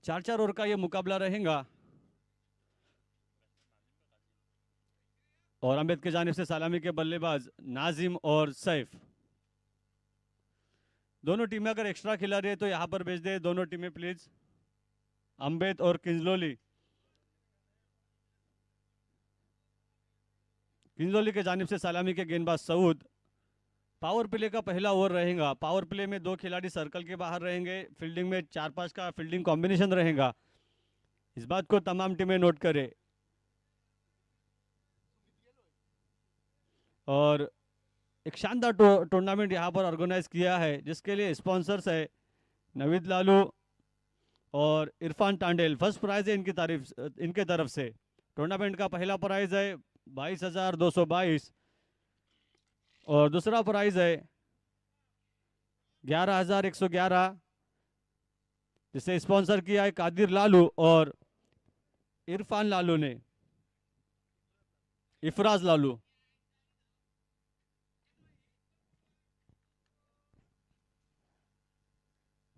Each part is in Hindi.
4 ओवर का ये मुकाबला रहेगा और अम्बेद की जानिब से सलामी के बल्लेबाज नाजिम और सैफ। दोनों टीमें अगर एक्स्ट्रा खिलाड़ी है तो यहाँ पर भेज दे दोनों टीमें प्लीज। अम्बेद और किंजलोली। किंजलोली के जानिब से सलामी के गेंदबाज सऊद। पावर प्ले का पहला ओवर रहेगा। पावर प्ले में 2 खिलाड़ी सर्कल के बाहर रहेंगे। फील्डिंग में 4-5 का फील्डिंग कॉम्बिनेशन रहेगा। इस बात को तमाम टीमें नोट करें। और एक शानदार टूर्नामेंट यहाँ पर ऑर्गेनाइज किया है जिसके लिए स्पॉन्सर्स है नवीद लालू और इरफान टांडेल। फर्स्ट प्राइज है इनके तरफ से। टूर्नामेंट का पहला प्राइज है 22,222 और दूसरा प्राइज है 11,111 जिसे स्पॉन्सर किया है कादिर लालू और इरफान लालू ने। इफराज लालू।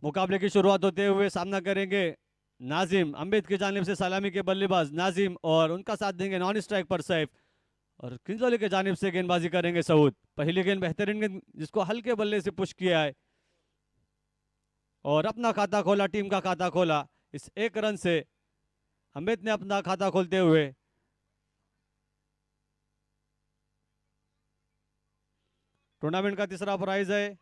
मुकाबले की शुरुआत होते हुए सामना करेंगे नाजिम। अम्बेद की जानिब से सलामी के बल्लेबाज नाजिम और उनका साथ देंगे नॉन स्ट्राइक पर सैफ और किंजलोली के जानिब से गेंदबाजी करेंगे सऊद। पहली गेंद बेहतरीन गेंद जिसको हल्के बल्ले से पुश किया है और अपना खाता खोला, टीम का खाता खोला। इस 1 रन से अम्बेद ने अपना खाता खोलते हुए टूर्नामेंट का तीसरा प्राइज है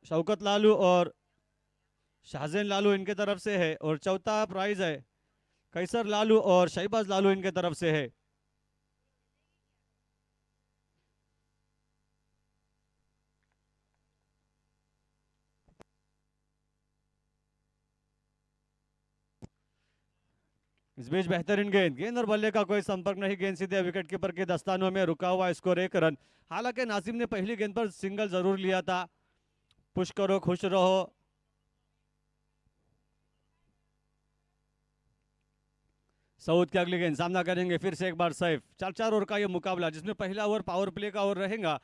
शौकत लालू और शाहजेन लालू इनके तरफ से है और चौथा प्राइज है कैसर लालू और शहबाज लालू इनके तरफ से है। इस बीच बेहतरीन गेंद और बल्ले का कोई संपर्क नहीं। गेंद सीधे विकेट कीपर के दस्तानों में रुका हुआ। Score 1 run. हालांकि नासिम ने पहली गेंद पर सिंगल जरूर लिया था। पुश करो खुश रहो। सऊद की अगली गेंद सामना करेंगे फिर से एक बार सैफ। 4 ओवर का यह मुकाबला जिसमें पहला ओवर पावर प्ले का ओवर रहेगा।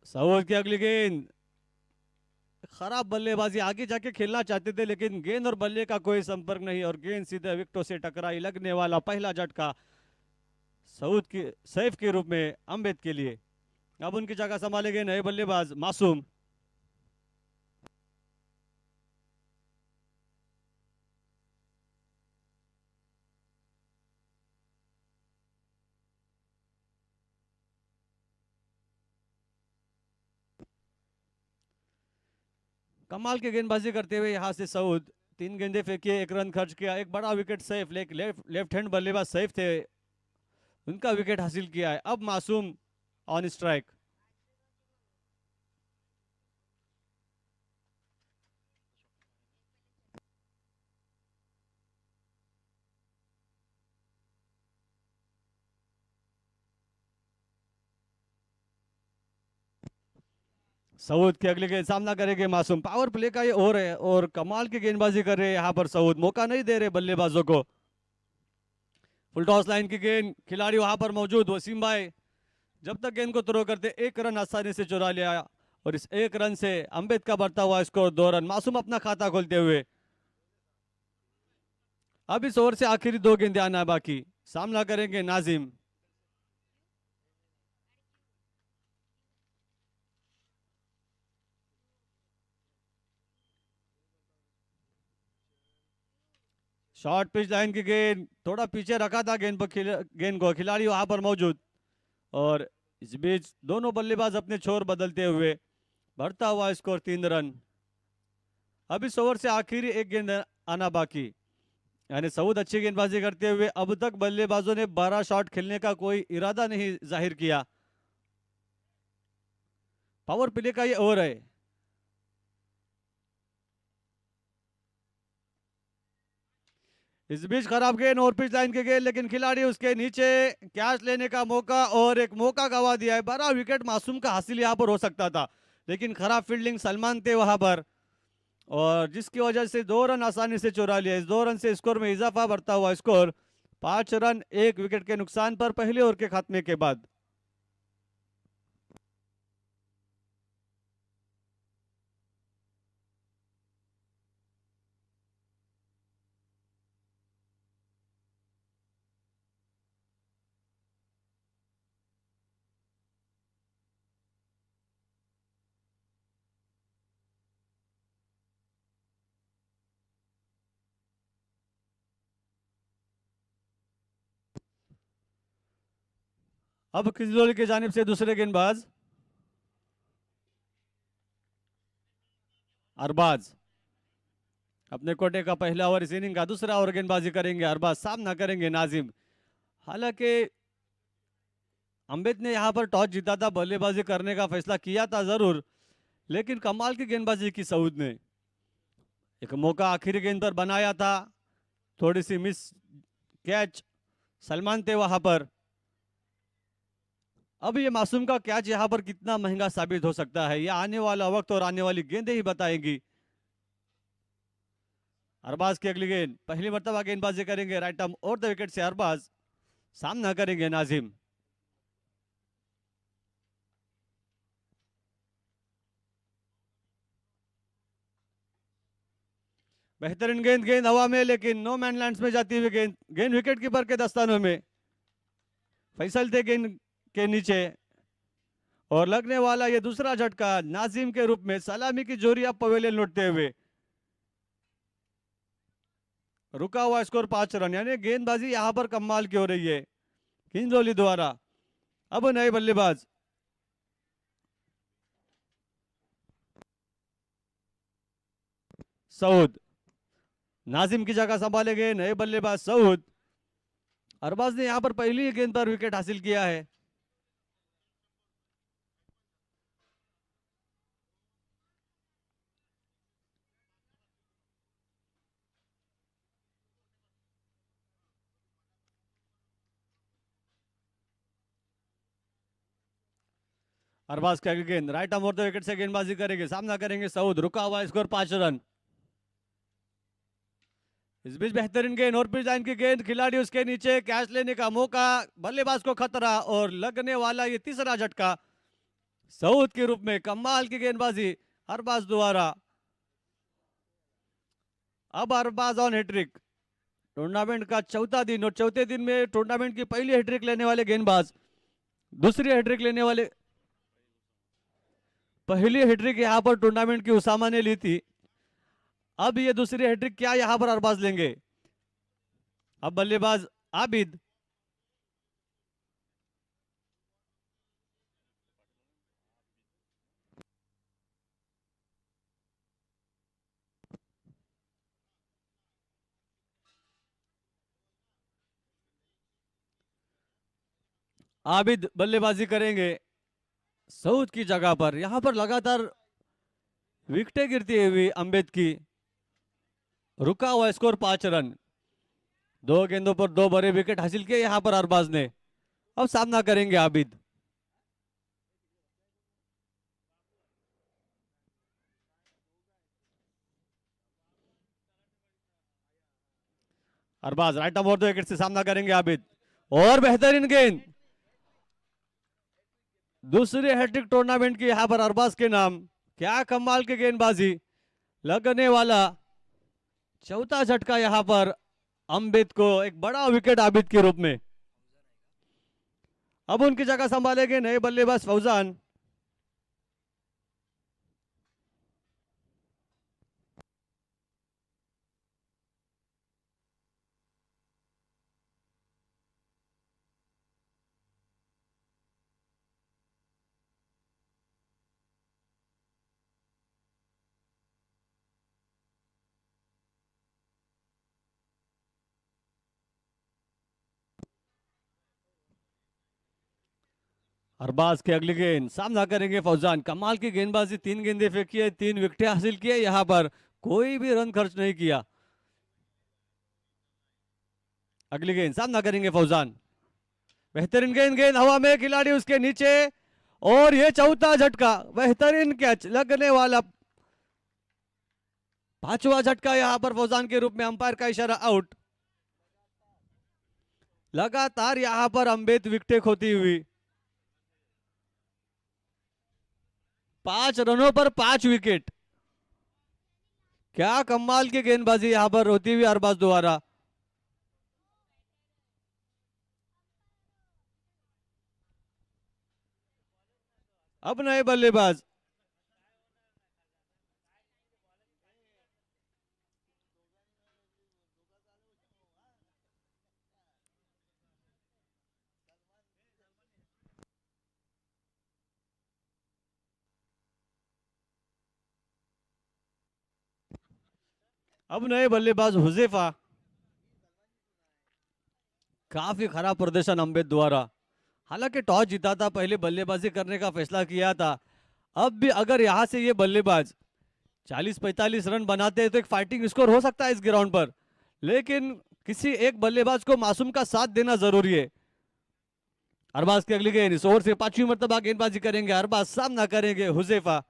सऊद की अगली गेंद। खराब बल्लेबाजी, आगे जाके खेलना चाहते थे लेकिन गेंद और बल्ले का कोई संपर्क नहीं और गेंद सीधे विकेटों से टकराई। लगने वाला पहला झटका सैफ के रूप में अम्बेद के लिए। अब उनकी जगह संभालेंगे नए बल्लेबाज मासूम। कमाल की गेंदबाजी करते हुए यहां से सऊद 3 गेंदे फेंकिए, 1 रन खर्च किया। एक बड़ा विकेट सैफ लेफ्ट हैंड बल्लेबाज सैफ थे, उनका विकेट हासिल किया है। अब मासूम ऑन स्ट्राइक। सऊद की अगली गेंद सामना करेंगे मासूम। पावर प्ले का ये ओवर है और कमाल की गेंदबाजी कर रहे हैं यहाँ पर सऊद। मौका नहीं दे रहे बल्लेबाजों को। फुल टॉस लाइन की गेंद, खिलाड़ी वहां पर मौजूद वसीम भाई जब तक गेंद को थ्रो करते 1 रन आसानी से चुरा लिया और इस 1 रन से अम्बेद का बढ़ता हुआ स्कोर 2 रन। मासूम अपना खाता खोलते हुए। अब इस ओवर से आखिरी 2 गेंदें आना बाकी। सामना करेंगे नाजिम। शॉर्ट पिच लाइन की गेंद, थोड़ा पीछे रखा था गेंद को, खिलाड़ी वहां पर मौजूद और इस बीच दोनों बल्लेबाज अपने छोर बदलते हुए बढ़ता हुआ स्कोर 3 रन। अब इस ओवर से आखिरी 1 गेंद आना बाकी। यानी सऊद अच्छी गेंदबाजी करते हुए अब तक बल्लेबाजों ने 12 शॉट खेलने का कोई इरादा नहीं जाहिर किया। पावर प्ले का ये ओवर है। इस बीच खराब गेंद और पिच लाइन के गेंद, लेकिन खिलाड़ी उसके नीचे कैच लेने का मौका और एक मौका गवा दिया है। बड़ा विकेट मासूम का हासिल यहां पर हो सकता था लेकिन खराब फील्डिंग सलमान थे वहां पर, और जिसकी वजह से 2 रन आसानी से चुरा लिया। इस 2 रन से स्कोर में इजाफा, बढ़ता हुआ स्कोर 5 रन 1 विकेट के नुकसान पर पहले ओवर के खात्मे के बाद। अब किजलोली की जानिब से दूसरे गेंदबाज अरबाज अपने कोटे का पहला ओवर इस इनिंग का, दूसरा ओवर गेंदबाजी करेंगे अरबाज, सामना करेंगे नाजिम। हालांकि अम्बित ने यहां पर टॉस जीता था, बल्लेबाजी करने का फैसला किया था जरूर, लेकिन कमाल की गेंदबाजी की सऊद ने। एक मौका आखिरी गेंद पर बनाया था, थोड़ी सी मिस कैच, सलमान थे वहां पर। अब ये मासूम का कैच यहां पर कितना महंगा साबित हो सकता है, यह आने वाला वक्त और आने वाली गेंदें ही बताएंगी। अरबाज की अगली गेंद, पहली मर्तबा गेंदबाजी करेंगे राइट आर्म और द विकेट से अरबाज, सामना करेंगे नाजिम। बेहतरीन गेंद, गेंद हवा में लेकिन नो मैन लैंड्स में जाती हुई गेंद, गेंद विकेट कीपर के दस्तानों में। फैसल थे गेंद के नीचे और लगने वाला ये दूसरा झटका नाजिम के रूप में। सलामी की जोरी अब पवेलियन लौटते हुए, रुका हुआ स्कोर 5 रन, यानी गेंदबाजी यहां पर कमाल की हो रही है किंजोली द्वारा। अब नए बल्लेबाज सऊद, नाजिम की जगह संभालेंगे नए बल्लेबाज सऊद। अरबाज ने यहां पर पहली गेंद पर विकेट हासिल किया है। अरबाज का गेंद राइट आर्म और द विकेट से गेंदबाजी करेंगे, सामना करेंगे सऊद, रुका हुआ स्कोर 5 रन। इस बीच बेहतरीन गेंद और पिच लाइन की गेंद, खिलाड़ी उसके नीचे, कैच लेने का मौका, बल्लेबाज को खतरा और लगने वाला ये तीसरा झटका सऊद के रूप में। कमाल की गेंदबाजी अरबाज द्वारा। अब अरबाज ऑन हैट्रिक, टूर्नामेंट का चौथा दिन और चौथे दिन में टूर्नामेंट की पहली हैट्रिक लेने वाले गेंदबाज, दूसरी हैट्रिक लेने वाले, पहली हैट्रिक यहां पर टूर्नामेंट की उसामा ने ली थी, अब ये दूसरी हैट्रिक क्या यहां पर अरबाज लेंगे। अब बल्लेबाज आबिद, आबिद बल्लेबाजी करेंगे सऊद की जगह पर। यहां पर लगातार विकेटें गिरती हुई अम्बित की, रुका हुआ स्कोर 5 रन, 2 गेंदों पर 2 बड़े विकेट हासिल किए यहां पर अरबाज ने। अब सामना करेंगे आबिद। अरबाज राइट आर्म और 2 विकेट से सामना करेंगे आबिद, और बेहतरीन गेंद, दूसरी हैट्रिक टूर्नामेंट की यहां पर अरबाज के नाम। क्या कमाल की गेंदबाजी, लगने वाला चौथा झटका यहां पर अम्बित को, एक बड़ा विकेट आबिद के रूप में। अब उनकी जगह संभालेंगे नए बल्लेबाज फौजान। अरबाज की अगली गेंद, सामना करेंगे फौजान। कमाल की गेंदबाजी, 3 गेंदें फेंकी है, 3 विकेटें हासिल की है, यहां पर कोई भी रन खर्च नहीं किया। अगली गेंद, सामना करेंगे फौजान, बेहतरीन गेंद, गेंद हवा में, खिलाड़ी उसके नीचे और ये चौथा झटका, बेहतरीन कैच, लगने वाला पांचवा झटका यहां पर फौजान के रूप में, अंपायर का इशारा आउट। लगातार यहां पर अम्बेत विकेटें खोती हुई, 5 रनों पर 5 विकेट। क्या कमाल की गेंदबाजी यहां पर होती हुई अरबाज द्वारा। अब नए बल्लेबाज, अब नए बल्लेबाज हुजैफा। काफी खराब प्रदर्शन अम्बेद द्वारा, हालांकि टॉस जीता था, पहले बल्लेबाजी करने का फैसला किया था। अब भी अगर यहां से ये बल्लेबाज 40-45 रन बनाते हैं तो एक फाइटिंग स्कोर हो सकता है इस ग्राउंड पर, लेकिन किसी एक बल्लेबाज को मासूम का साथ देना जरूरी है। अरबाज की अगली गेंद, इस ओवर से 5वीं मरतबा गेंदबाजी करेंगे अरबाज, सामना करेंगे हुजैफा।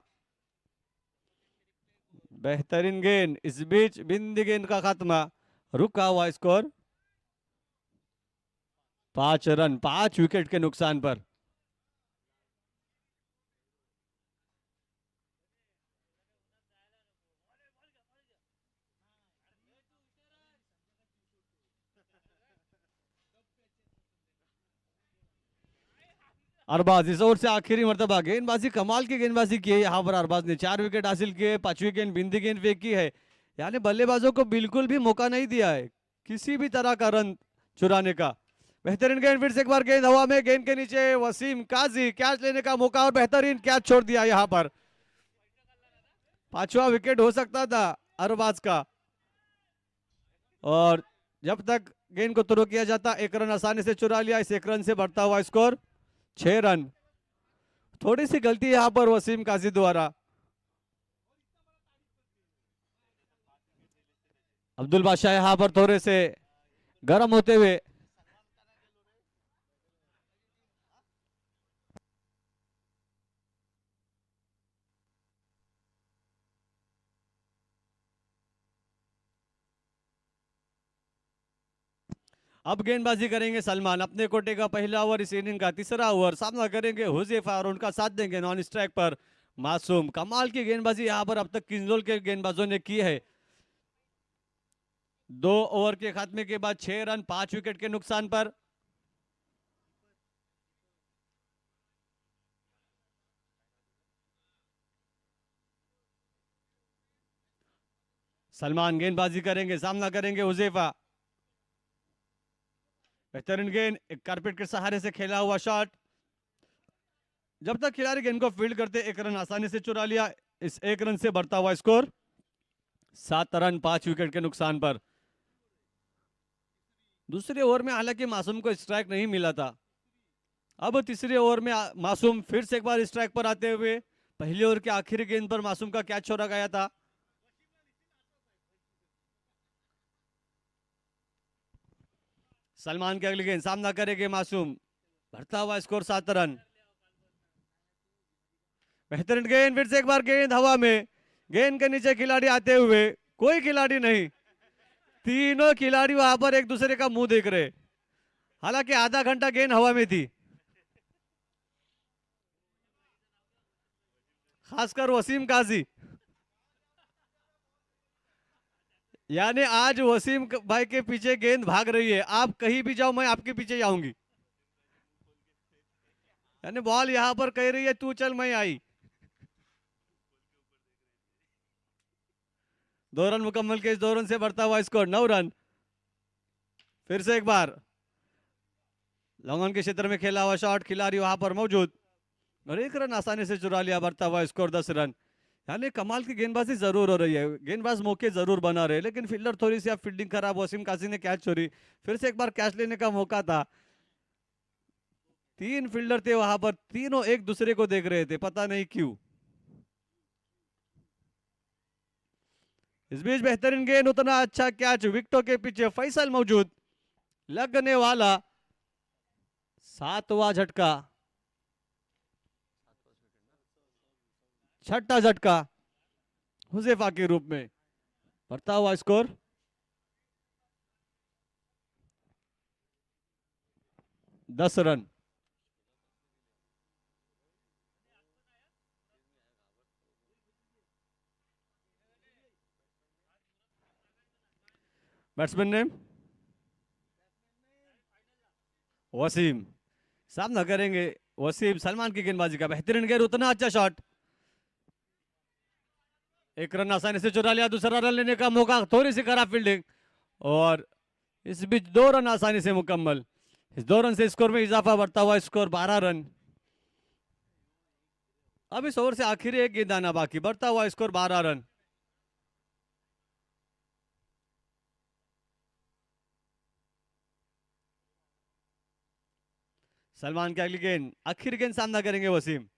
बेहतरीन गेंद, इस बीच बिंदी गेंद का खात्मा, रुका हुआ स्कोर 5 रन 5 विकेट के नुकसान पर। अरबाज इस ओवर से आखिरी मर्तबा गेंदबाजी, कमाल की गेंदबाजी की है यहाँ पर अरबाज ने, 4 विकेट हासिल किए, 5वीं गेंद बिंदी गेंद फेंकी है, यानी बल्लेबाजों को बिल्कुल भी मौका नहीं दिया है किसी भी तरह का रन चुराने का। बेहतरीन गेंद, फिर से एक बार गेंद हवा में, गेंद के नीचे वसीम काजी, कैच लेने का मौका और बेहतरीन कैच छोड़ दिया यहाँ पर। 5वां विकेट हो सकता था अरबाज का, और जब तक गेंद को थ्रो किया जाता 1 रन आसानी से चुरा लिया। इस 1 रन से बढ़ता हुआ स्कोर 6 रन। थोड़ी सी गलती यहां पर वसीम काजी द्वारा। अब्दुल बादशाह यहां पर थोड़े से गर्म होते हुए, अब गेंदबाजी करेंगे सलमान, अपने कोटे का पहला ओवर, इस इनिंग का तीसरा ओवर, सामना करेंगे हुजैफा और उनका साथ देंगे नॉन स्ट्राइक पर मासूम। कमाल की गेंदबाजी यहां पर अब तक किंजोल के गेंदबाजों ने की है। 2 ओवर के खात्मे के बाद 6 रन 5 विकेट के नुकसान पर। सलमान गेंदबाजी करेंगे, सामना करेंगे हुजैफा। बेहतरीन गेंद, एक कारपेट के सहारे से खेला हुआ शॉट, जब तक खिलाड़ी गेंद को फील्ड करते 1 रन आसानी से चुरा लिया। इस 1 रन से बढ़ता हुआ स्कोर 7 रन 5 विकेट के नुकसान पर। दूसरे ओवर में हालांकि मासूम को स्ट्राइक नहीं मिला था, अब तीसरे ओवर में मासूम फिर से एक बार स्ट्राइक पर आते हुए, पहले ओवर के आखिरी गेंद पर मासूम का कैच छोड़ा गया था। सलमान के अगली गेंद, सामना करेंगे मासूम, बढ़ता हुआ स्कोर 7 रन। बेहतरीन गेंद, फिर से एक बार गेंद हवा में, गेंद के नीचे खिलाड़ी आते हुए, कोई खिलाड़ी नहीं, तीनों खिलाड़ी वहां पर एक दूसरे का मुंह देख रहे, हालांकि आधा घंटा गेंद हवा में थी। खासकर वसीम काजी, यानी आज वसीम भाई के पीछे गेंद भाग रही है, आप कहीं भी जाओ मैं आपके पीछे जाऊंगी, यानी बॉल यहां पर कह रही है तू चल मैं आई। 2 रन मुकम्मल के इस 2 रन से बढ़ता हुआ स्कोर 9 रन। फिर से एक बार लॉन्ग ऑन के क्षेत्र में खेला हुआ शॉट, खिलाड़ी वहां पर मौजूद और 1 रन आसानी से चुरा लिया, बढ़ता हुआ स्कोर 10 रन। यानी कमाल की गेंदबाजी जरूर हो रही है, गेंदबाज मौके जरूर बना रहे, लेकिन फील्डर थोड़ी सी अब फील्डिंग खराब, वसीम काजी ने कैच छोड़ी, फिर से एक बार कैच लेने का मौका था। 3 फील्डर थे वहां पर, तीनों एक दूसरे को देख रहे थे, पता नहीं क्यों। इस बीच बेहतरीन गेंद, उतना अच्छा कैच, विकेटों के पीछे फैसल मौजूद, लगने वाला 7वां झटका। छठा झटका हुजैफा के रूप में। बढ़ता हुआ score 10 run. Batsman name Wasim. सामना करेंगे वसीम। सलमान की गेंदबाजी का बेहतरीन गेंद, उतना अच्छा शॉट। एक रन आसानी से चुरा लिया, दूसरा रन लेने का मौका, थोड़ी सी खराब फील्डिंग और इस बीच 2 रन आसानी से मुकम्मल। इस 2 रन से स्कोर में इजाफा, बढ़ता हुआ स्कोर 12 रन। अब इस ओवर से आखिरी एक गेंद आना बाकी, बढ़ता हुआ स्कोर 12 रन। सलमान की अगली गेंद, आखिरी गेंद सामना करेंगे वसीम।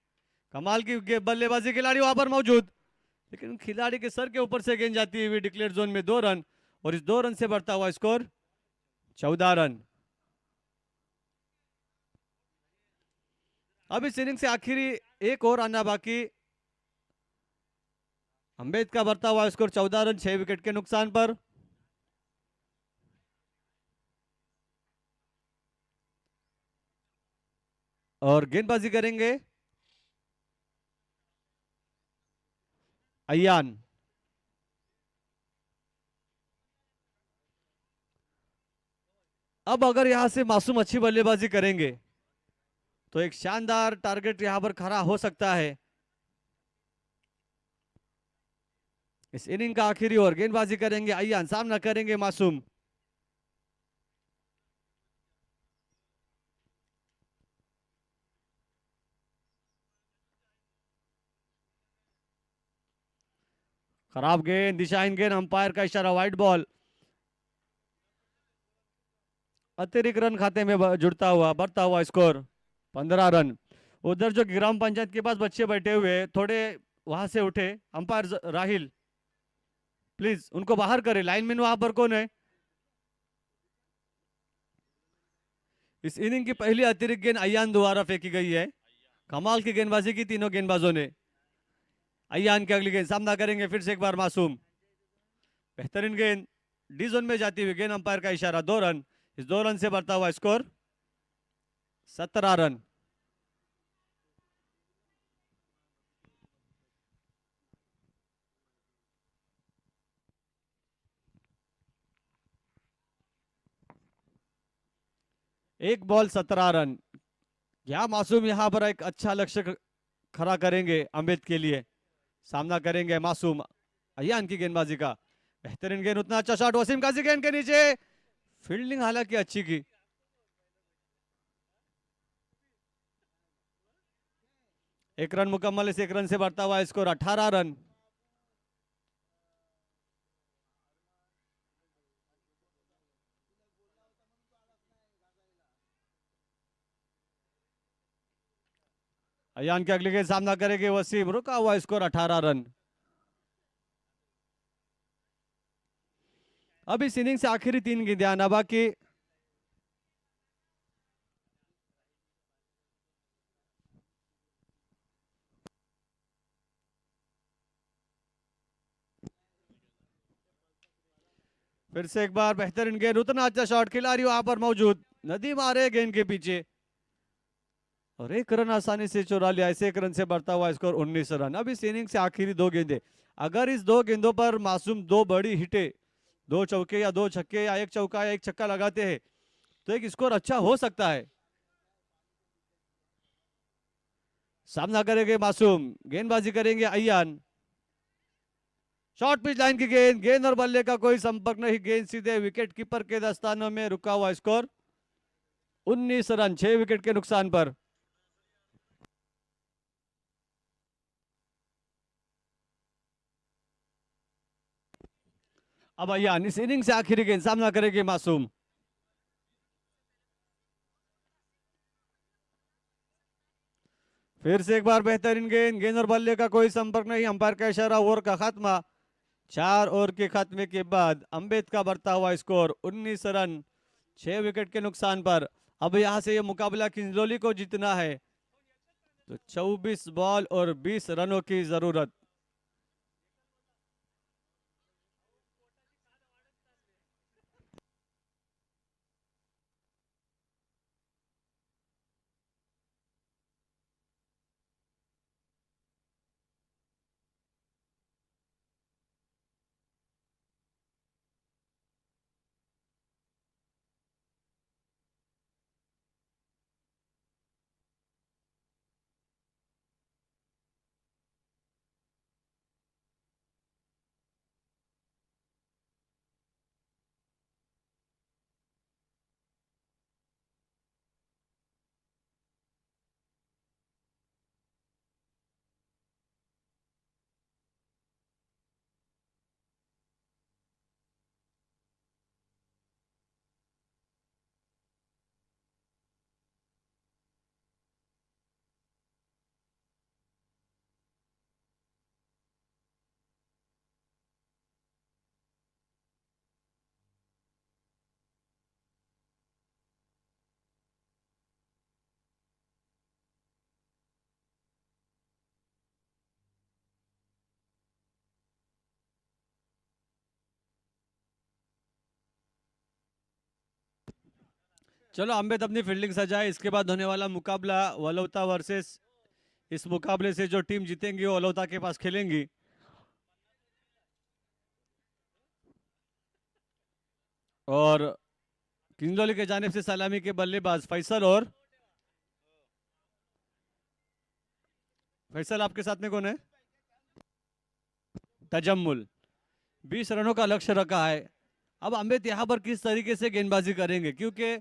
कमाल की बल्लेबाजी, खिलाड़ी वहां पर मौजूद, लेकिन खिलाड़ी के सर के ऊपर से गेंद जाती हुई डिक्लेयर जोन में 2 रन और इस 2 रन से बढ़ता हुआ स्कोर 14 रन। अब इस इनिंग से आखिरी एक और आना बाकी। अम्बेद का बढ़ता हुआ स्कोर 14 रन 6 विकेट के नुकसान पर। और गेंदबाजी करेंगे अयान। अब अगर यहां से मासूम अच्छी बल्लेबाजी करेंगे तो एक शानदार टारगेट यहां पर खड़ा हो सकता है। इस इनिंग का आखिरी ओवर, गेंदबाजी करेंगे अयान, सामना करेंगे मासूम। खराब गेंद, दिशाहीन गेंद, अंपायर का इशारा, वाइड बॉल। अतिरिक्त रन खाते में जुड़ता हुआ, बढ़ता हुआ स्कोर 15 रन। उधर जो ग्राम पंचायत के पास बच्चे बैठे हुए थोड़े वहां से उठे। अंपायर राहिल प्लीज उनको बाहर करें। लाइनमैन वहां पर कौन है? इस इनिंग की पहली अतिरिक्त गेंद अयान द्वारा फेंकी गई है। कमाल की गेंदबाजी की तीनों गेंदबाजों ने। अयान की अगली गेंद, सामना करेंगे फिर से एक बार मासूम। बेहतरीन गेंद, डी जोन में जाती हुई गेंद, अंपायर का इशारा, 2 रन। इस 2 रन से बढ़ता हुआ स्कोर 17 रन। एक बॉल 17 रन। क्या मासूम यहां पर एक अच्छा लक्ष्य खड़ा करेंगे अमित के लिए? सामना करेंगे मासूम अयान की गेंदबाजी का। बेहतरीन गेंद, उतना अच्छा शॉट, वसीम काजी गेंद के नीचे, फील्डिंग हालांकि अच्छी की। एक रन मुकम्मल, इस एक रन से बढ़ता हुआ स्कोर 18 रन। अयान के अगले गेंद, सामना करेंगे वसीम, रुका हुआ स्कोर 18 रन। अब इस इनिंग से आखिरी 3 गेंदें आना बाकी। फिर से एक बार बेहतरीन गेंद, उतना अच्छा शॉट, खिलाड़ी वहां पर मौजूद, नदी मारे गेंद के पीछे और एक रन आसानी से चुरा लिया। इस एक रन से बढ़ता हुआ स्कोर 19 रन। अब इस इनिंग से आखिरी 2 गेंदें, अगर इस 2 गेंदों पर मासूम 2 बड़ी हिटे, 2 चौके या 2 छक्के या 1 चौका या 1 छक्का लगाते हैं तो एक स्कोर अच्छा हो सकता है। सामना करेंगे मासूम, गेंदबाजी करेंगे अयान। शॉर्ट पिच लाइन की गेंद, गेंद और बल्ले का कोई संपर्क नहीं, गेंद सीधे विकेट कीपर के दस्तानों में, रुका हुआ स्कोर 19 रन 6 विकेट के नुकसान पर। अब अयान, इस इनिंग से आखिरी गेंद, सामना करेंगे मासूम। फिर से एक बार बेहतरीन गेंद, गेंद और बल्ले का कोई संपर्क नहीं, अंपायर का इशारा, ओवर का खात्मा। 4 ओवर के खात्मे के बाद अम्बेद का बढ़ता हुआ स्कोर 19 रन 6 विकेट के नुकसान पर। अब यहां से ये मुकाबला किंजलोली को जीतना है तो 24 बॉल और 20 रनों की जरूरत। चलो अम्बेद अपनी फील्डिंग सजाए। इसके बाद होने वाला मुकाबला वलोता वर्सेस, इस मुकाबले से जो टीम जीतेंगी वो वलोता के पास खेलेंगी। और किंगलोली के जानिब से सलामी के बल्लेबाज फैसल, और फैसल आपके साथ में कौन है? तजम्मुल। 20 रनों का लक्ष्य रखा है। अब अम्बेद यहाँ पर किस तरीके से गेंदबाजी करेंगे, क्योंकि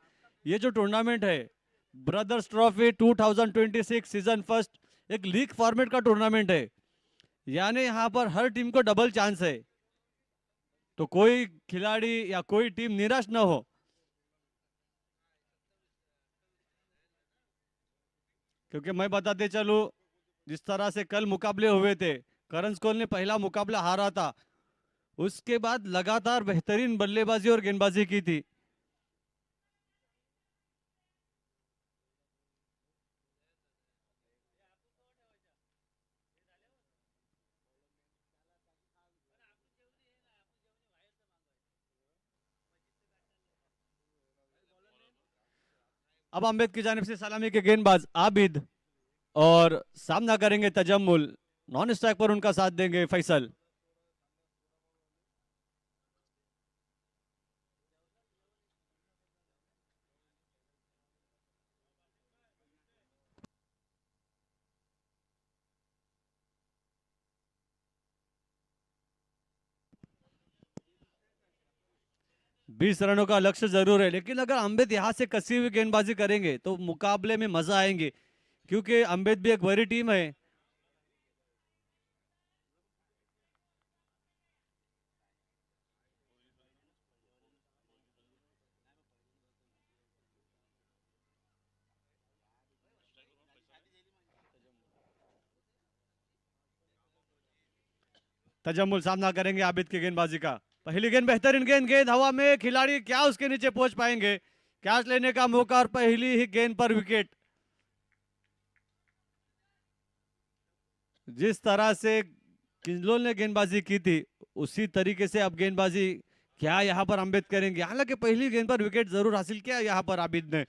ये जो टूर्नामेंट है ब्रदर्स ट्रॉफी 2026 सीजन फर्स्ट, एक लीग फॉर्मेट का टूर्नामेंट है, यानी यहाँ पर हर टीम को डबल चांस है। तो कोई खिलाड़ी या कोई टीम निराश ना हो, क्योंकि मैं बताते चलूं, जिस तरह से कल मुकाबले हुए थे, करण स्कोल ने पहला मुकाबला हारा था, उसके बाद लगातार बेहतरीन बल्लेबाजी और गेंदबाजी की थी। अब अम्बेद की जानिब से सलामी के गेंदबाज आबिद, और सामना करेंगे तजम्मुल। नॉन स्ट्राइक पर उनका साथ देंगे फैसल। बीस रनों का लक्ष्य जरूर है, लेकिन अगर अम्बेद यहां से कसी हुई गेंदबाजी करेंगे तो मुकाबले में मजा आएंगे, क्योंकि अम्बेद भी एक बड़ी टीम है। तजम्मुल सामना करेंगे आबिद की गेंदबाजी का। पहली गेंद बेहतरीन गेंद, गेंद हवा में, खिलाड़ी क्या उसके नीचे पहुंच पाएंगे? कैच लेने का मौका और पहली ही गेंद पर विकेट। जिस तरह से किंजलोल ने गेंदबाजी की थी, उसी तरीके से अब गेंदबाजी क्या यहां पर अम्बेद करेंगे? हालांकि पहली गेंद पर विकेट जरूर हासिल किया यहां पर आबिद ने।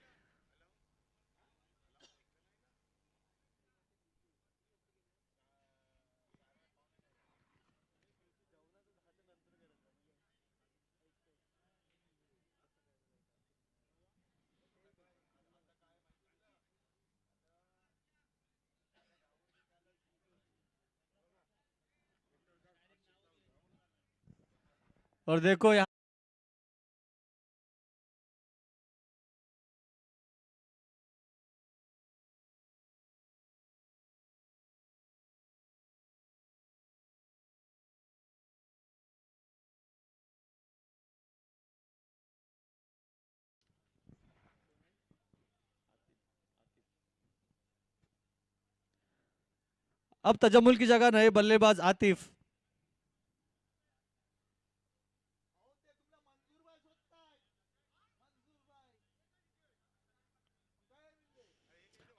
और देखो यहाँ, अब तजम्मुल की जगह नए बल्लेबाज आतिफ।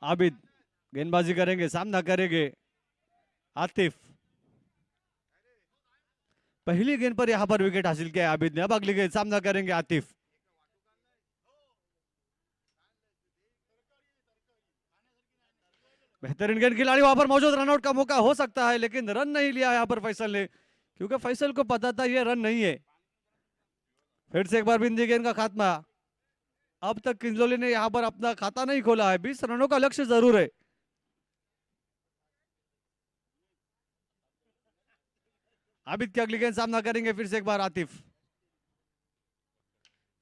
आबिद गेंदबाजी करेंगे, सामना करेंगे आतिफ। पहली गेंद पर यहां पर विकेट हासिल किया आबिद ने। अब अगली गेंद सामना करेंगे आतिफ। बेहतरीन गेंद, खिलाड़ी वहां पर मौजूद, रनआउट का मौका हो सकता है लेकिन रन नहीं लिया यहां पर फैसल ने, क्योंकि फैसल को पता था ये रन नहीं है। फिर से एक बार बिंदी गेंद का खात्मा। अब तक किंजलोली ने यहां पर अपना खाता नहीं खोला है, 20 रनों का लक्ष्य जरूर है। आबिद की अगली गेंद सामना करेंगे फिर से एक बार आतिफ।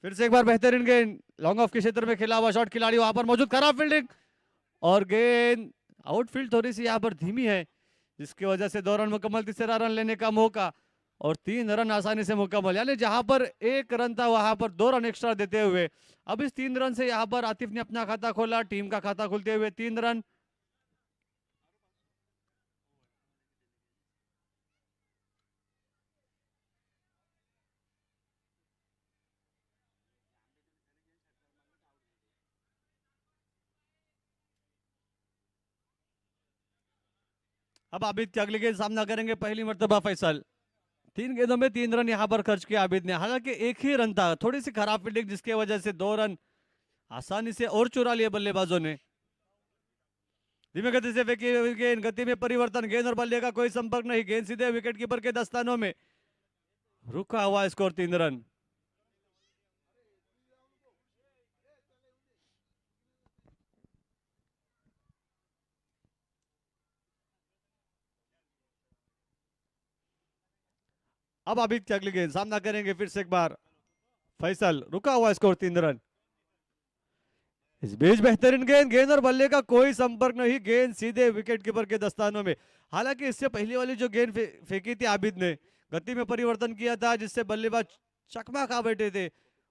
फिर से एक बार बेहतरीन गेंद, लॉन्ग ऑफ के क्षेत्र में खेला हुआ शॉट, खिलाड़ी वहां पर मौजूद, खराब फील्डिंग और गेंद आउटफील्ड थोड़ी सी यहाँ पर धीमी है, जिसकी वजह से 2 रन मुकम्मल, तीसरा रन लेने का मौका और 3 रन आसानी से मुकम्मल। यानी जहां पर 1 रन था वहां पर 2 रन एक्स्ट्रा देते हुए अब इस 3 रन से यहाँ पर आतिफ ने अपना खाता खोला, टीम का खाता खुलते हुए 3 रन। अब आबिद की अगली गेंद सामना करेंगे पहली मर्तबा फैसल। 3 गेंदों में 3 रन यहाँ पर खर्च किया आबिद ने, हालांकि एक ही रन था, थोड़ी सी खराब फील्डिंग जिसकी वजह से 2 रन आसानी से और चुरा लिए बल्लेबाजों ने। धीमे गति से फेंकी हुई गेंद, गति में परिवर्तन, गेंद और बल्ले का कोई संपर्क नहीं, गेंद सीधे विकेट कीपर के दस्तानों में, रुका हुआ स्कोर 3 रन। अब आबिद की अगली गेंद सामना करेंगे फिर से एक बार फैसल, रुका हुआ स्कोर 3 रन। इस बीच बेहतरीन गेंद, गेंद और बल्ले का कोई संपर्क नहीं, गेंद सीधे विकेट कीपर के दस्तानों में। हालांकि इससे पहले वाली जो गेंद फेंकी थी आबिद ने, गति में परिवर्तन किया था जिससे बल्लेबाज चकमा खा बैठे थे,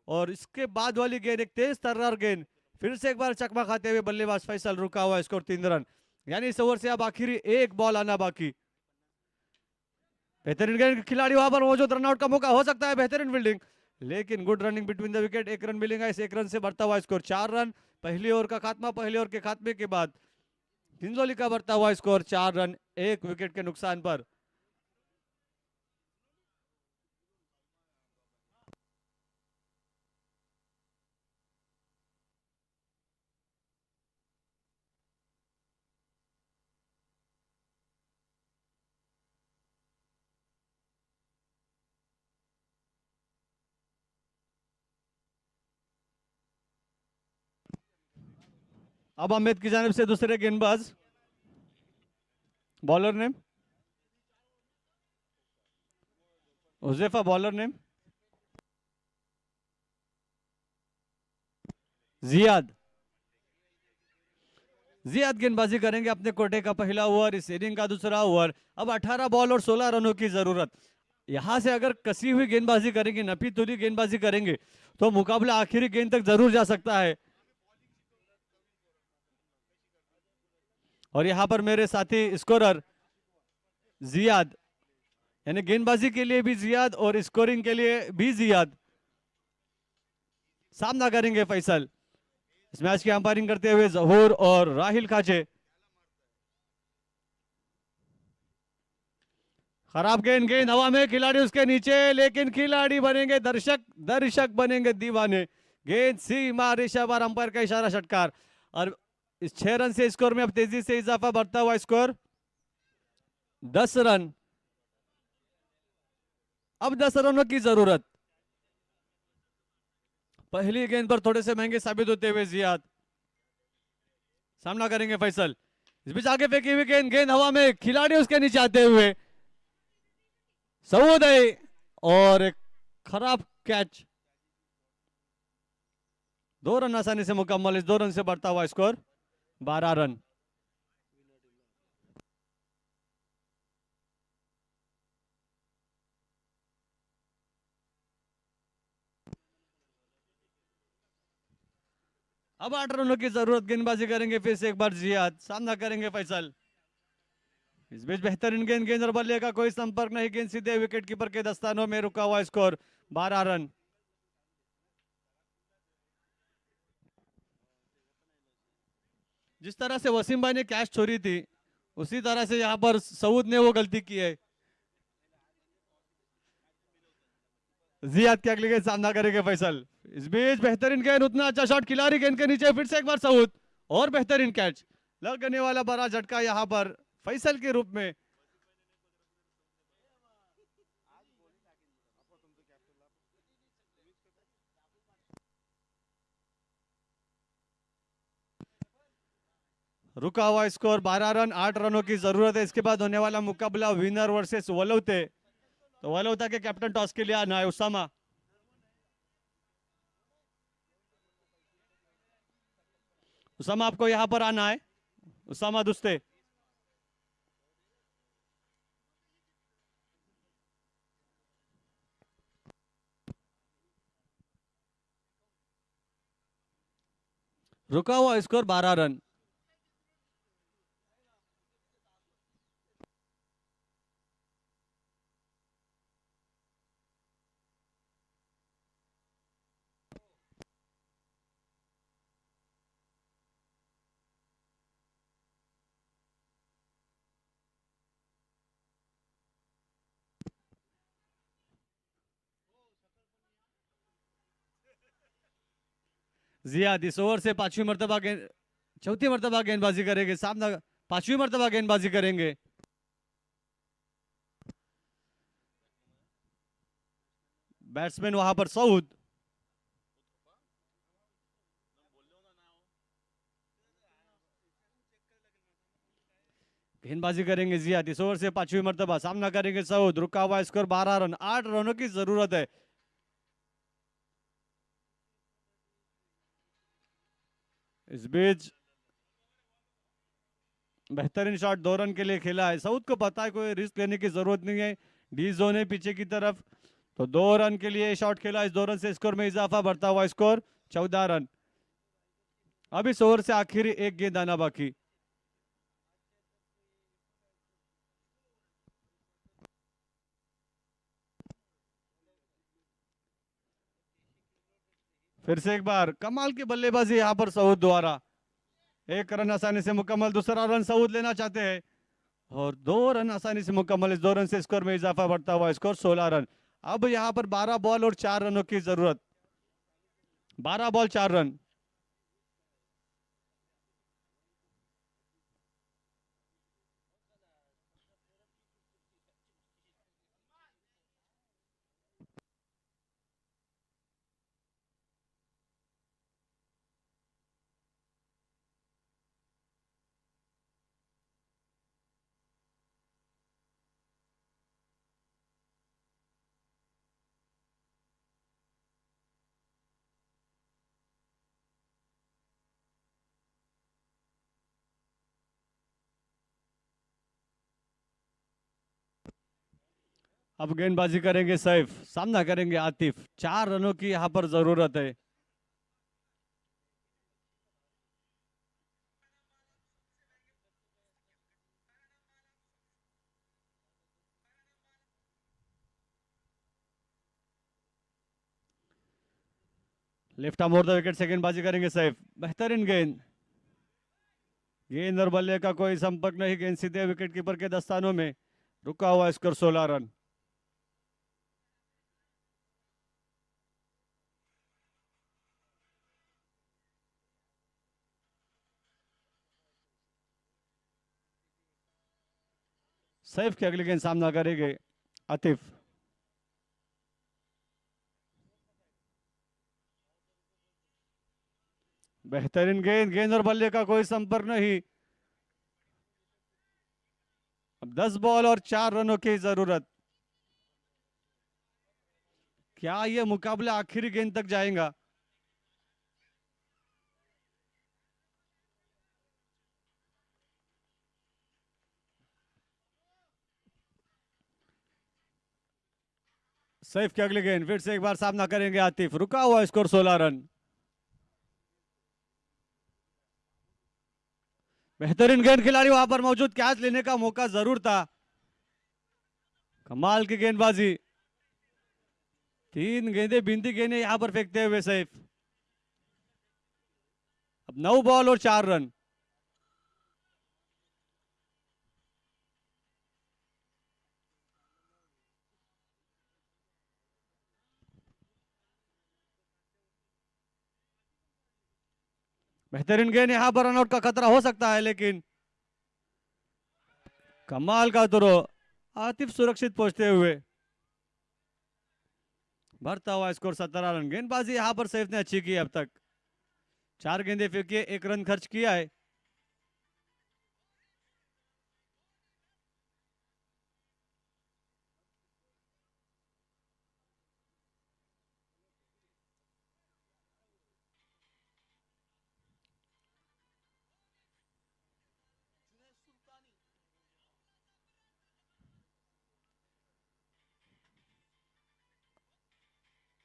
और इसके बाद वाली गेंद एक तेज तर्रार गेंद, फिर से एक बार चकमा खाते हुए बल्लेबाज फैसल, रुका हुआ स्कोर 3 रन। यानी इस ओवर से अब आखिरी एक बॉल आना बाकी। बेहतरीन गेंद, खिलाड़ी वहां पर मौजूद, रनआउट का मौका हो सकता है, बेहतरीन फील्डिंग लेकिन good running between the wicket. 1 run मिलेगा, इस 1 रन से बढ़ता हुआ स्कोर 4 रन। पहली ओवर का खात्मा, पहले ओवर के खात्मे के बाद हिंजोली का बढ़ता हुआ स्कोर 4 रन 1 विकेट के नुकसान पर। अब अमित की जानिब से दूसरे गेंदबाज, bowler name Huzaifa, bowler name Ziyad. Ziyad गेंदबाजी करेंगे अपने कोटे का पहला ओवर, इस इनिंग का दूसरा ओवर। अब 18 बॉल और 16 रनों की जरूरत। यहां से अगर कसी हुई गेंदबाजी करेंगे, नफी तुली गेंदबाजी करेंगे तो मुकाबला आखिरी गेंद तक जरूर जा सकता है। और यहां पर मेरे साथी स्कोरर जियाद, यानी गेंदबाजी के लिए भी जियाद और स्कोरिंग के लिए भी जियाद, सामना करेंगे फैसल। इस मैच की अंपायरिंग करते हुए जहूर और राहिल खाचे। खराब गेंद, गेंद हवा में, खिलाड़ी उसके नीचे, लेकिन खिलाड़ी बनेंगे दर्शक, दर्शक बनेंगे दीवाने। गेंद सीमा रेशा पर, अंपायर का इशारा, षटकार। और इस 6 रन से स्कोर में अब तेजी से इजाफा, बढ़ता हुआ स्कोर 10 रन। अब 10 रनों की जरूरत। पहली गेंद पर थोड़े से महंगे साबित होते हुए जियाद, सामना करेंगे फैसल। इस बीच आगे फेंकी हुई गेंद, गेंद हवा में, खिलाड़ी उसके नीचे आते हुए सऊदय, और एक खराब कैच। 2 रन आसानी से मुकम्मल, इस 2 रन से बढ़ता हुआ स्कोर 12 रन। अब 8 रनों की जरूरत, गेंदबाजी करेंगे फिर से एक बार जियाद, सामना करेंगे फैसल। इस बीच बेहतरीन गेंद, गेंद और बल्ले का कोई संपर्क नहीं, गेंद सीधे विकेट कीपर के दस्तानों में, रुका हुआ स्कोर 12 रन। जिस तरह से वसीम भाई ने कैच छोड़ी थी उसी तरह से यहाँ पर सऊद ने वो गलती की है। जियाद के अगले गेंद सामना करेंगे फैसल। इस बीच बेहतरीन गेंद, उतना अच्छा शॉट, खिलाड़ी गेंद के नीचे, फिर से एक बार सऊद और बेहतरीन कैच, लगने वाला बड़ा झटका यहाँ पर फैसल के रूप में। रुका हुआ स्कोर 12 रन, 8 रनों की जरूरत है। इसके बाद होने वाला मुकाबला विनर वर्सेस वलौते। तो वलौता के कैप्टन टॉस के लिए आना है उसामा। उसामा आपको यहां पर आना है, उसामा दुस्ते। रुका हुआ स्कोर 12 रन। जियाद इस ओवर से पांचवी मर्तबा गेंद, चौथी मर्तबा गेंदबाजी करेंगे, सामना पांचवी मर्तबा गेंदबाजी करेंगे। बैट्समैन वहां पर सऊद। गेंदबाजी करेंगे जियाद इस ओवर से पांचवी मर्तबा, सामना करेंगे सऊद। रुका हुआ स्कोर 12 रन, 8 रनों की जरूरत है। इस बीच बेहतरीन शॉट 2 रन के लिए खेला है। सऊद को पता है कोई रिस्क लेने की जरूरत नहीं है, डी जोन है पीछे की तरफ, तो 2 रन के लिए शॉट खेला। इस 2 रन से स्कोर में इजाफा, बढ़ता हुआ स्कोर 14 रन। अब इस ओवर से आखिरी एक गेंद आना बाकी। फिर से एक बार कमाल की बल्लेबाजी यहां पर सऊद द्वारा। 1 रन आसानी से मुकम्मल, दूसरा रन सऊद लेना चाहते हैं और 2 रन आसानी से मुकम्मल। इस 2 रन से स्कोर में इजाफा, बढ़ता हुआ स्कोर 16 रन। अब यहां पर 12 बॉल और 4 रनों की जरूरत। 12 बॉल 4 रन। अब गेंदबाजी करेंगे सैफ, सामना करेंगे आतिफ। 4 रनों की यहां पर जरूरत है। Left arm over the wicket से गेंदबाजी करेंगे सैफ। बेहतरीन गेंद, गेंद और बल्ले का कोई संपर्क नहीं, गेंद सीधे विकेट कीपर के दस्तानों में। रुका हुआ स्कोर 16 रन। सैफ के अगली गेंद सामना करेंगे आतिफ। बेहतरीन गेंद, गेंद और बल्ले का कोई संपर्क नहीं। अब 10 बॉल और 4 रनों की जरूरत। क्या यह मुकाबला आखिरी गेंद तक जाएगा? सैफ के अगली गेंद, फिर से एक बार सामना करेंगे आतिफ। रुका हुआ स्कोर 16 रन। बेहतरीन गेंद, खिलाड़ी वहां पर मौजूद, कैच लेने का मौका जरूर था। कमाल की गेंदबाजी, 3 गेंदें बिंदी गेंदें यहां पर फेंकते हुए सैफ। अब 9 बॉल और 4 रन। बेहतरीन गेंद, यहाँ पर रनआउट का खतरा हो सकता है, लेकिन कमाल का थ्रो, आतिफ सुरक्षित पहुंचते हुए। बढ़ता हुआ स्कोर 17 रन। गेंदबाजी यहाँ पर सैफ ने अच्छी की है, अब तक 4 गेंदे फेंकी, 1 रन खर्च किया है।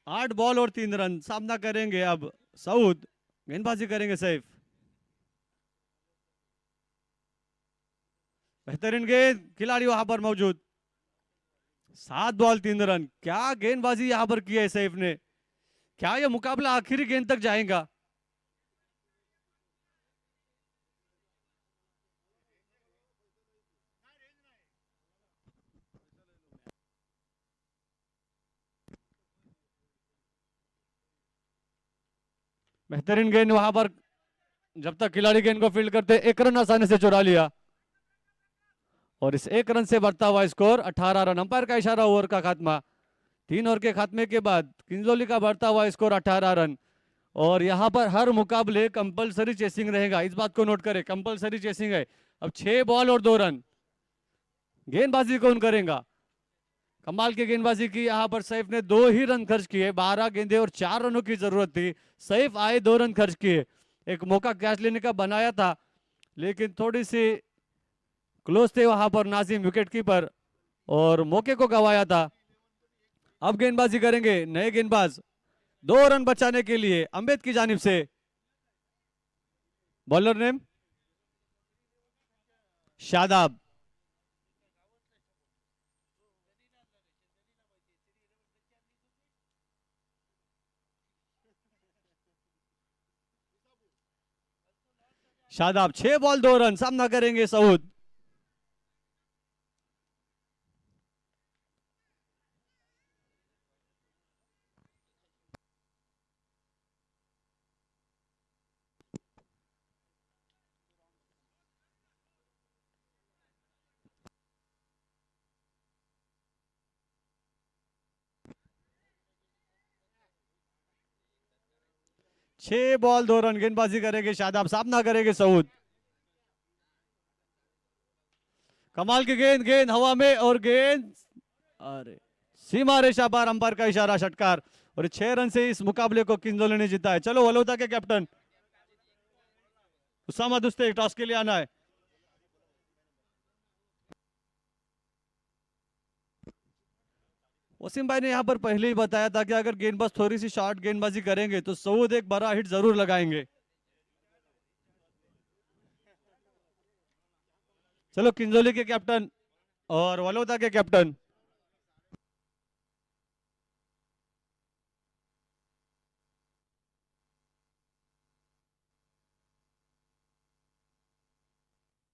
आठ बॉल और 3 रन। सामना करेंगे अब सऊद, गेंदबाजी करेंगे सैफ। बेहतरीन गेंद, खिलाड़ी वहां पर मौजूद। 7 बॉल 3 रन। क्या गेंदबाजी यहां पर की है सैफ ने, क्या यह मुकाबला आखिरी गेंद तक जाएगा? बेहतरीन गेंद वहां पर, जब तक खिलाड़ी गेंद को फील्ड करते, 1 रन आसानी से चुरा लिया और इस 1 रन से बढ़ता हुआ स्कोर 18 रन। अंपायर का इशारा, ओवर का खात्मा। 3 ओवर के खात्मे के बाद किंजलोली का बढ़ता हुआ स्कोर 18 रन। और यहाँ पर हर मुकाबले कंपलसरी चेसिंग रहेगा, इस बात को नोट करें, कंपलसरी चेसिंग है। अब 6 बॉल और 2 रन। गेंदबाजी कौन करेगा? कमाल की गेंदबाजी की यहाँ पर सैफ ने, 2 ही रन खर्च किए। 12 गेंदे और 4 रनों की जरूरत थी, सैफ आए 2 रन खर्च किए। एक मौका कैच लेने का बनाया था, लेकिन थोड़ी सी क्लोज थे वहां पर नाजिम विकेट कीपर और मौके को गंवाया था। अब गेंदबाजी करेंगे नए गेंदबाज, 2 रन बचाने के लिए अम्बेद की जानिब से। Bowler name Shadab. Shadab 6 ball 2 run. सामना करेंगे सऊद। छह बॉल 2 रन। गेंदबाजी करेंगे शादाब, सामना करेंगे सऊद। कमाल की गेंद, गेंद हवा में और गेंद, अरे सीमा रेखा पार। अंपायर का इशारा, षटकार। और 6 रन से इस मुकाबले को किंजलोली ने जीता है। चलो वलोता के कैप्टन उसामा दुस्ते टॉस के लिए आना है। वसीम भाई ने यहां पर पहले ही बताया था कि अगर गेंदबाज थोड़ी सी शॉर्ट गेंदबाजी करेंगे तो सऊद एक बड़ा हिट जरूर लगाएंगे। चलो किंजोली के कैप्टन और वलोदा के कैप्टन